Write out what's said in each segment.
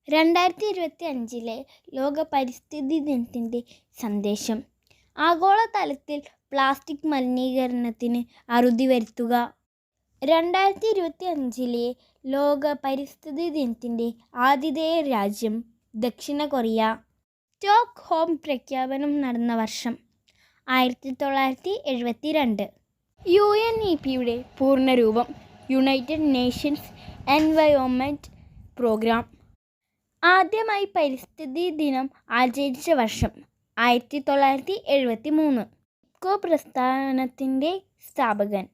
2025 ലോക പരിസ്ഥിതി ദിനത്തിൻ്റെ സന്ദേശം. ആഗോളതലത്തിൽ പ്ലാസ്റ്റിക് മലിനീകരണത്തിന് അറുതി വരുത്തുക. 2025 ലോക പരിസ്ഥിതി ദിനത്തിൻ്റെ ആതിഥേയ രാജ്യം ദക്ഷിണ കൊറിയ. സ്റ്റോക്ക്ഹോം പ്രഖ്യാപനം നടന്ന വർഷം 1972. UNEPയുടെ പൂർണ്ണരൂപം യുണൈറ്റഡ് നേഷൻസ് എൻവയോൺമെൻറ്റ് പ്രോഗ്രാം. ആദ്യമായി പരിസ്ഥിതി ദിനം ആചരിച്ച വർഷം 1973. ഇഫ്കോ പ്രസ്ഥാനത്തിൻ്റെ സ്ഥാപകൻ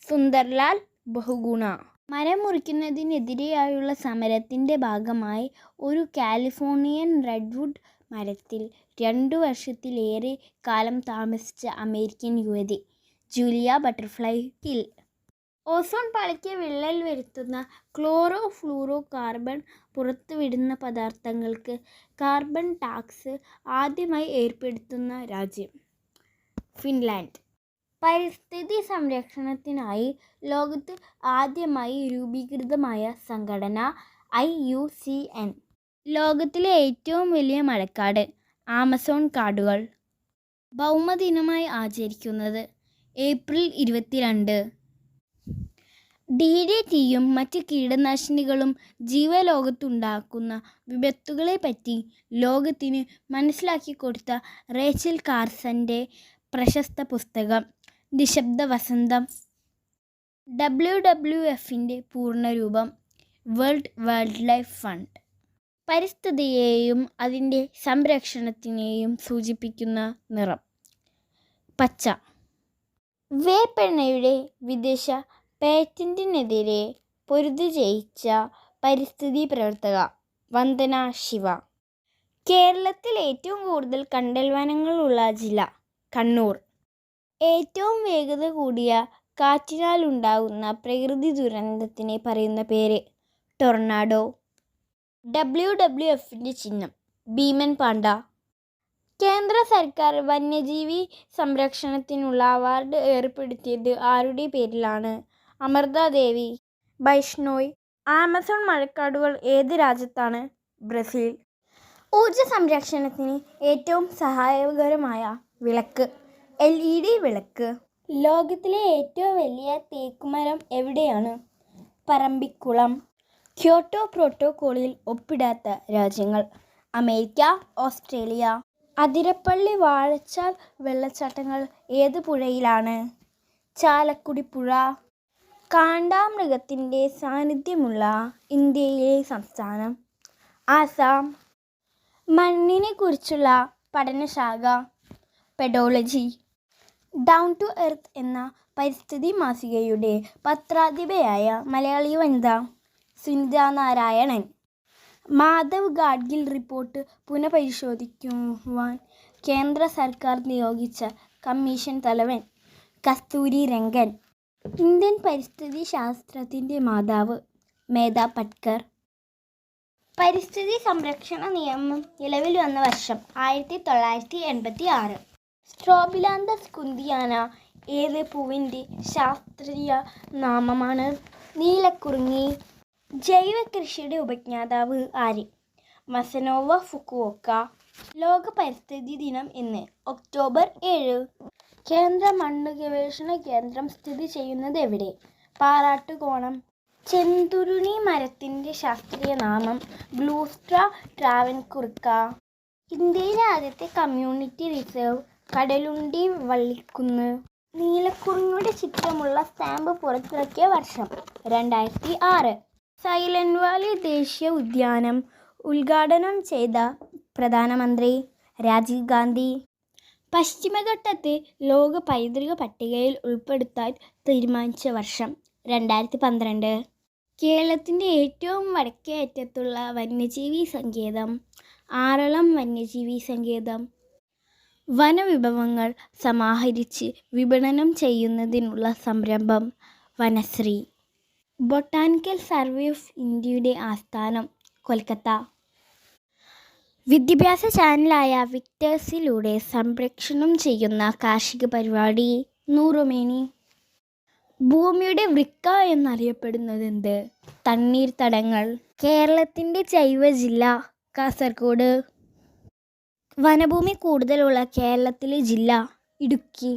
സുന്ദർലാൽ ബഹുഗുണ. മരം മുറിക്കുന്നതിനെതിരെയുള്ള സമരത്തിൻ്റെ ഭാഗമായി ഒരു കാലിഫോർണിയൻ റെഡ്വുഡ് മരത്തിൽ 2 വർഷത്തിലേറെ കാലം താമസിച്ച അമേരിക്കൻ യുവതി ജൂലിയ ബട്ടർഫ്ലൈ ഹിൽ. ഓസോൺ പാളിക്ക് വിള്ളൽ വരുത്തുന്ന ക്ലോറോ ഫ്ലൂറോ കാർബൺ പുറത്തുവിടുന്ന പദാർത്ഥങ്ങൾക്ക് കാർബൺ ടാക്സ് ആദ്യമായി ഏർപ്പെടുത്തുന്ന രാജ്യം ഫിൻലാൻഡ്. പരിസ്ഥിതി സംരക്ഷണത്തിനായി ലോകത്ത് ആദ്യമായി രൂപീകൃതമായ സംഘടന IUCN. ലോകത്തിലെ ഏറ്റവും വലിയ മഴക്കാട് ആമസോൺ കാടുകൾ. ഭൗമദിനമായി ആചരിക്കുന്നത് ഏപ്രിൽ 22. DDTയും മറ്റ് കീടനാശിനികളും ജീവലോകത്തുണ്ടാക്കുന്ന വിപത്തുകളെപ്പറ്റി ലോകത്തിന് മനസ്സിലാക്കി കൊടുത്ത റേച്ചൽ കാർസൻ്റെ പ്രശസ്ത പുസ്തകം നിശബ്ദ വസന്തം. WWFൻ്റെ പൂർണ്ണരൂപം വേൾഡ് വൈൽഡ് ലൈഫ് ഫണ്ട്. പരിസ്ഥിതിയെയും അതിൻ്റെ സംരക്ഷണത്തിനെയും സൂചിപ്പിക്കുന്ന നിറം പച്ച. വേപ്പെണ്ണയുടെ വിദേശ പേറ്റന്റിനെതിരെ പൊരുതി ജയിച്ച പരിസ്ഥിതി പ്രവർത്തക വന്ദന ശിവ. കേരളത്തിൽ ഏറ്റവും കൂടുതൽ കണ്ടൽ വനങ്ങളുള്ള ജില്ല കണ്ണൂർ. ഏറ്റവും വേഗത കൂടിയ കാറ്റിനാലുണ്ടാകുന്ന പ്രകൃതി ദുരന്തത്തിനെ പറയുന്ന പേര് ടൊർണാഡോ. WWFൻ്റെ ചിഹ്നം ഭീമൻ പാണ്ട. കേന്ദ്ര സർക്കാർ വന്യജീവി സംരക്ഷണത്തിനുള്ള അവാർഡ് ഏർപ്പെടുത്തിയത് ആരുടെ പേരിലാണ്? അമൃത ദേവി ബൈഷ്ണോയ്. ആമസോൺ മഴക്കാടുകൾ ഏത് രാജ്യത്താണ്? ബ്രസീൽ. ഊർജ സംരക്ഷണത്തിന് ഏറ്റവും സഹായകരമായ വിളക്ക് LED വിളക്ക്. ലോകത്തിലെ ഏറ്റവും വലിയ തേക്കുമരം എവിടെയാണ്? പറമ്പിക്കുളം. ക്യോട്ടോ പ്രോട്ടോക്കോളിൽ ഒപ്പിടാത്ത രാജ്യങ്ങൾ അമേരിക്ക, ഓസ്ട്രേലിയ. അതിരപ്പള്ളി വാഴച്ചാൽ വെള്ളച്ചാട്ടങ്ങൾ ഏത് പുഴയിലാണ്? ചാലക്കുടി പുഴ. കാണ്ടാമൃഗത്തിൻ്റെ സാന്നിധ്യമുള്ള ഇന്ത്യയിലെ സംസ്ഥാനം ആസാം. മണ്ണിനെക്കുറിച്ചുള്ള പഠനശാഖ പെഡോളജി. ഡൗൺ ടു എർത്ത് എന്ന പരിസ്ഥിതി മാസികയുടെ പത്രാധിപയായ മലയാളി വനിത സുനിത നാരായണൻ. മാധവ് ഗാഡ്ഗിൽ റിപ്പോർട്ട് പുനഃപരിശോധിക്കുവാൻ കേന്ദ്ര സർക്കാർ നിയോഗിച്ച കമ്മീഷൻ തലവൻ കസ്തൂരി രംഗൻ. ഇന്ത്യൻ പരിസ്ഥിതി ശാസ്ത്രത്തിൻ്റെ മാതാവ് മേധ പട്കർ. പരിസ്ഥിതി സംരക്ഷണ നിയമം നിലവിൽ വന്ന വർഷം 1986. സ്ട്രോബിലാന്തസ് കുന്തിയാന ഏത് പൂവിൻ്റെ ശാസ്ത്രീയ നാമമാണ്? നീലക്കുറിഞ്ഞി. ജൈവ കൃഷിയുടെ ഉപജ്ഞാതാവ് ആര്? മസനോവ ഫുക്കുവോക്ക. ലോക പരിസ്ഥിതി ദിനം എന്ന് ഒക്ടോബർ 7. കേന്ദ്ര മണ്ണ് ഗവേഷണ കേന്ദ്രം സ്ഥിതി ചെയ്യുന്നത് എവിടെ? പാറാട്ടുകോണം. ചെന്തുരുണി മരത്തിൻ്റെ ശാസ്ത്രീയ നാമം ബ്ലൂസ്ട്ര ട്രാവൻകുറിക്ക. ഇന്ത്യയിലെ ആദ്യത്തെ കമ്മ്യൂണിറ്റി റിസർവ് കടലുണ്ടി വള്ളിക്കുന്ന്. നീലക്കുറിഞ്ഞിയുടെ ചിത്രമുള്ള സ്റ്റാമ്പ് പുറത്തിറക്കിയ വർഷം 2006. സൈലന്റ് വാലി ദേശീയ ഉദ്യാനം ഉദ്ഘാടനം ചെയ്ത പ്രധാനമന്ത്രി രാജീവ് ഗാന്ധി. പശ്ചിമഘട്ടത്തെ ലോക പൈതൃക പട്ടികയിൽ ഉൾപ്പെടുത്താൻ തീരുമാനിച്ച വർഷം 2012. കേരളത്തിൻ്റെ ഏറ്റവും വടക്കേ അറ്റത്തുള്ള വന്യജീവി സങ്കേതം ആറളം വന്യജീവി സങ്കേതം. വനവിഭവങ്ങൾ സമാഹരിച്ച് വിപണനം ചെയ്യുന്നതിനുള്ള സംരംഭം വനശ്രീ. ബൊട്ടാനിക്കൽ സർവേ ഓഫ് ഇന്ത്യയുടെ ആസ്ഥാനം കൊൽക്കത്ത. വിദ്യാഭ്യാസ ചാനലായ വിക്ടേഴ്സിലൂടെ സംപ്രേഷണം ചെയ്യുന്ന കാർഷിക പരിപാടി നൂറുമേനി. ഭൂമിയുടെ വൃക്ക എന്നറിയപ്പെടുന്നത് എന്ത്? തണ്ണീർത്തടങ്ങൾ. കേരളത്തിൻ്റെ ജൈവ ജില്ല കാസർഗോഡ്. വനഭൂമി കൂടുതലുള്ള കേരളത്തിലെ ജില്ല ഇടുക്കി.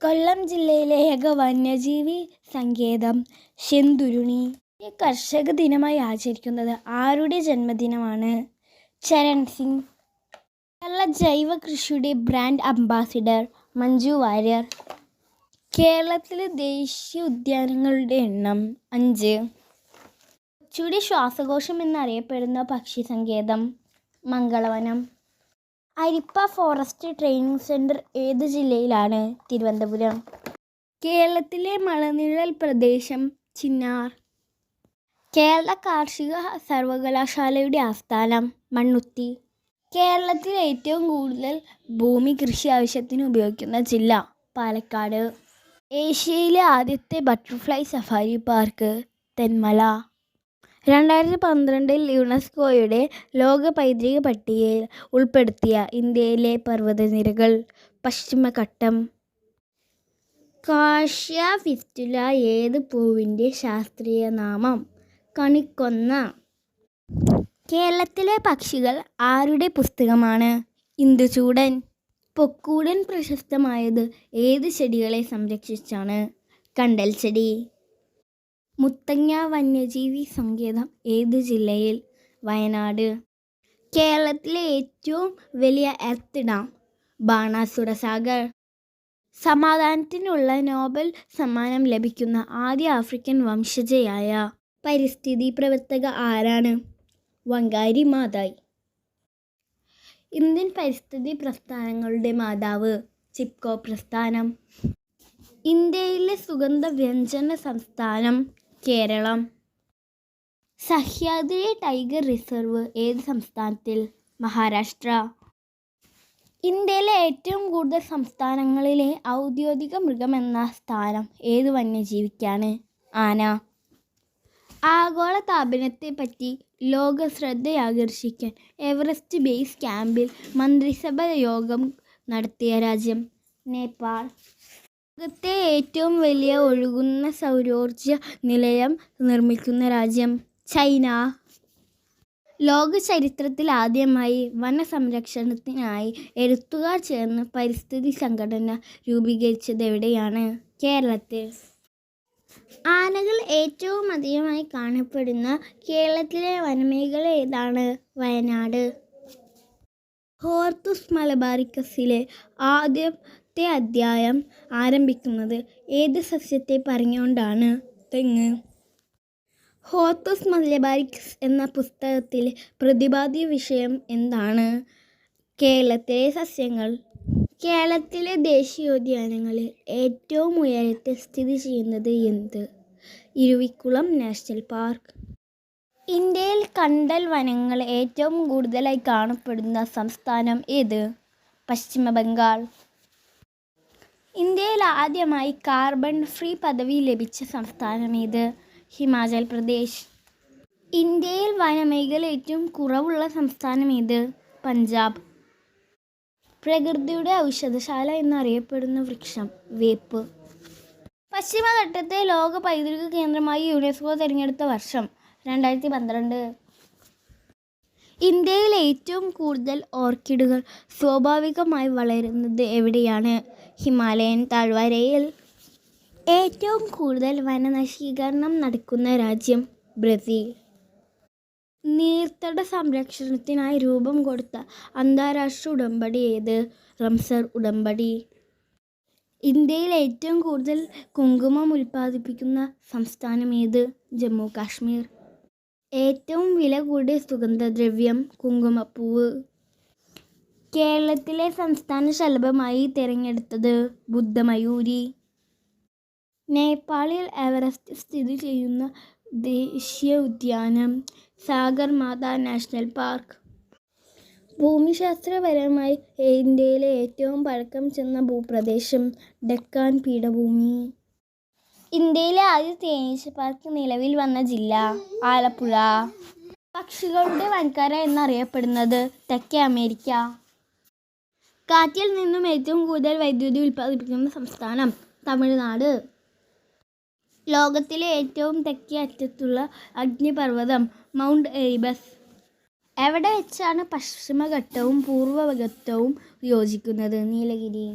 കൊല്ലം ജില്ലയിലെ ഏക വന്യജീവി സങ്കേതം ശെന്തുരുണി. കർഷക ദിനമായി ആചരിക്കുന്നത് ആരുടെ ജന്മദിനമാണ്? ചരൺ സിംഗ്. കേരള ജൈവ കൃഷിയുടെ ബ്രാൻഡ് അംബാസിഡർ മഞ്ജു വാര്യർ. കേരളത്തിലെ ദേശീയ ഉദ്യാനങ്ങളുടെ എണ്ണം 5. കൊച്ചിയുടെ ശ്വാസകോശം എന്നറിയപ്പെടുന്ന പക്ഷി സങ്കേതം മംഗളവനം. അരിപ്പ ഫോറസ്റ്റ് ട്രെയിനിങ് സെൻറ്റർ ഏത് ജില്ലയിലാണ്? തിരുവനന്തപുരം. കേരളത്തിലെ മലനിഴൽ പ്രദേശം ചിന്നാർ. കേരള കാർഷിക സർവകലാശാലയുടെ ആസ്ഥാനം മണ്ണുത്തി. കേരളത്തിൽ ഏറ്റവും കൂടുതൽ ഭൂമി കൃഷി ആവശ്യത്തിന് ഉപയോഗിക്കുന്ന ജില്ല പാലക്കാട്. ഏഷ്യയിലെ ആദ്യത്തെ ബട്ടർഫ്ലൈ സഫാരി പാർക്ക് തെന്മല. 2012 യുനെസ്കോയുടെ ലോക പൈതൃക പട്ടികയിൽ ഉൾപ്പെടുത്തിയ ഇന്ത്യയിലെ പർവ്വതനിരകൾ പശ്ചിമഘട്ടം. കാഷ്യ ഫിസ്റ്റുല ഏത് പൂവിൻ്റെ ശാസ്ത്രീയ നാമം? കണിക്കൊന്ന. കേരളത്തിലെ പക്ഷികൾ ആരുടെ പുസ്തകമാണ്? ഇന്ദുചൂടൻ. പൊക്കൂടൻ പ്രശസ്തമായത് ഏത് ചെടികളെ സംരക്ഷിച്ചാണ്? കണ്ടൽ ചെടി. മുത്തങ്ങ വന്യജീവി സങ്കേതം ഏത് ജില്ലയിൽ? വയനാട്. കേരളത്തിലെ ഏറ്റവും വലിയ എർത്ത് ഡാം ബാണാസുര സാഗർ. സമാധാനത്തിനുള്ള നോബൽ സമ്മാനം ലഭിക്കുന്ന ആദ്യ ആഫ്രിക്കൻ വംശജയായ പരിസ്ഥിതി പ്രവർത്തക ആരാണ്? വങ്കാരി മാതായി. ഇന്ത്യൻ പരിസ്ഥിതി പ്രസ്ഥാനങ്ങളുടെ മാതാവ് ചിപ്കോ പ്രസ്ഥാനം. ഇന്ത്യയിലെ സുഗന്ധ വ്യഞ്ജന സംസ്ഥാനം കേരളം. സഹ്യാദ്രി ടൈഗർ റിസർവ് ഏത് സംസ്ഥാനത്തിൽ? മഹാരാഷ്ട്ര. ഇന്ത്യയിലെ ഏറ്റവും കൂടുതൽ സംസ്ഥാനങ്ങളിലെ ഔദ്യോഗിക മൃഗമെന്ന സ്ഥാനം ഏത് വന്യജീവിക്കാണ്? ആന. ആഗോള താപനത്തെപ്പറ്റി ലോക ശ്രദ്ധയാകർഷിക്കാൻ എവറസ്റ്റ് ബേസ് ക്യാമ്പിൽ മന്ത്രിസഭ യോഗം നടത്തിയ രാജ്യം നേപ്പാൾ. ലോകത്തെ ഏറ്റവും വലിയ ഒഴുകുന്ന സൗരോർജ നിലയം നിർമ്മിക്കുന്ന രാജ്യം ചൈന. ലോക ചരിത്രത്തിൽ ആദ്യമായി വനസംരക്ഷണത്തിനായി എഴുത്തുകാർ ചേർന്ന് പരിസ്ഥിതി സംഘടന രൂപീകരിച്ചത് എവിടെയാണ്? കേരളത്തിൽ. ആനകൾ ഏറ്റവും അധികമായി കാണപ്പെടുന്ന കേരളത്തിലെ വനമേഖല ഏതാണ്? വയനാട്. ഹോർത്തൂസ് മലബാറിക്കസിലെ ആദ്യത്തെ അധ്യായം ആരംഭിക്കുന്നത് ഏത് സസ്യത്തെ പറഞ്ഞുകൊണ്ടാണ്? തെങ്ങ്. ഹോർത്തൂസ് മലബാറിക്കസ് എന്ന പുസ്തകത്തിലെ പ്രതിപാദ്യ വിഷയം എന്താണ്? കേരളത്തിലെ സസ്യങ്ങൾ. കേരളത്തിലെ ദേശീയോദ്യാനങ്ങളിൽ ഏറ്റവും ഉയരത്തിൽ സ്ഥിതി ചെയ്യുന്നത് എന്ത്? Eravikulam national park. ഇന്ത്യയിൽ കണ്ടൽ വനങ്ങൾ ഏറ്റവും കൂടുതലായി കാണപ്പെടുന്ന സംസ്ഥാനം ഏത്? പശ്ചിമ ബംഗാൾ. ഇന്ത്യയിൽ ആദ്യമായി കാർബൺ ഫ്രീ പദവി ലഭിച്ച സംസ്ഥാനം ഏത്? ഹിമാചൽ പ്രദേശ്. ഇന്ത്യയിൽ വനമേഖല ഏറ്റവും കുറവുള്ള സംസ്ഥാനം ഏത്? പഞ്ചാബ്. പ്രകൃതിയുടെ ഔഷധശാല എന്നറിയപ്പെടുന്ന വൃക്ഷം വേപ്പ്. പശ്ചിമഘട്ടത്തെ ലോക പൈതൃക കേന്ദ്രമായി യുനെസ്കോ തിരഞ്ഞെടുത്ത വർഷം 2012. ഇന്ത്യയിൽ ഏറ്റവും കൂടുതൽ ഓർക്കിഡുകൾ സ്വാഭാവികമായി വളരുന്നത് എവിടെയാണ്? ഹിമാലയൻ താഴ്വരയിൽ. ഏറ്റവും കൂടുതൽ വനനശീകരണം നടക്കുന്ന രാജ്യം ബ്രസീൽ. നീർത്തട സംരക്ഷണത്തിനായി രൂപം കൊടുത്ത അന്താരാഷ്ട്ര ഉടമ്പടി ഏത്? റംസർ ഉടമ്പടി. ഇന്ത്യയിൽ ഏറ്റവും കൂടുതൽ കുങ്കുമം ഉൽപ്പാദിപ്പിക്കുന്ന സംസ്ഥാനം ഏത്? ജമ്മു കാശ്മീർ. ഏറ്റവും വില കൂടിയ സുഗന്ധദ്രവ്യം കുങ്കുമപ്പൂവ്. കേരളത്തിലെ സംസ്ഥാന ശലഭമായി തിരഞ്ഞെടുത്തത് ബുദ്ധമയൂരി. നേപ്പാളിൽ എവറസ്റ്റ് സ്ഥിതി ചെയ്യുന്ന ദേശീയ ഉദ്യാനം സാഗർമാത നാഷണൽ പാർക്ക്. ഭൂമിശാസ്ത്രപരമായി ഇന്ത്യയിലെ ഏറ്റവും പഴക്കം ചെന്ന ഭൂപ്രദേശം ഡെക്കാൻ പീഠഭൂമി. ഇന്ത്യയിലെ ആദ്യ തേനീച്ച പാർക്ക് നിലവിൽ വന്ന ജില്ല ആലപ്പുഴ. പക്ഷികളുടെ വൻകര എന്നറിയപ്പെടുന്നത് തെക്കേ അമേരിക്ക. കാറ്റിൽ നിന്നും ഏറ്റവും കൂടുതൽ വൈദ്യുതി ഉൽപ്പാദിപ്പിക്കുന്ന സംസ്ഥാനം തമിഴ്നാട്. ലോകത്തിലെ ഏറ്റവും തെക്കേ അറ്റത്തുള്ള അഗ്നിപർവ്വതം മൗണ്ട് എറിബസ്. എവിടെ വെച്ചാണ് പശ്ചിമഘട്ടവും പൂർവഘട്ടവും യോജിക്കുന്നത്? നീലഗിരി.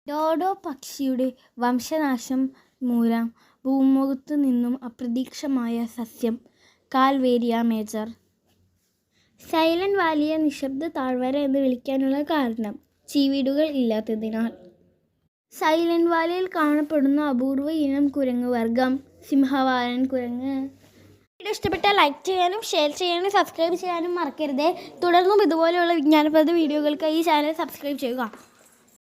ഡോഡോ പക്ഷിയുടെ വംശനാശം മൂലം ഭൂമുഖത്തു നിന്നും അപ്രത്യക്ഷമായ സസ്യം കാൽവേരിയ മേജർ. സൈലന്റ് വാലിയെ നിശബ്ദ താഴ്വര എന്ന് വിളിക്കാനുള്ള കാരണം ചീവീടുകൾ ഇല്ലാത്തതിനാൽ. സൈലന്റ് വാലിയിൽ കാണപ്പെടുന്ന അപൂർവ ഇനം കുരങ്ങ് വർഗം സിംഹവാലൻ കുരങ്ങ്. വീഡിയോ ഇഷ്ടപ്പെട്ടാൽ ലൈക്ക് ചെയ്യാനും ഷെയർ ചെയ്യാനും സബ്സ്ക്രൈബ് ചെയ്യാനും മറക്കരുത്. തുടർന്നും ഇതുപോലെയുള്ള വിജ്ഞാനപ്രദ വീഡിയോകൾക്ക് ഈ ചാനൽ സബ്സ്ക്രൈബ് ചെയ്യുക.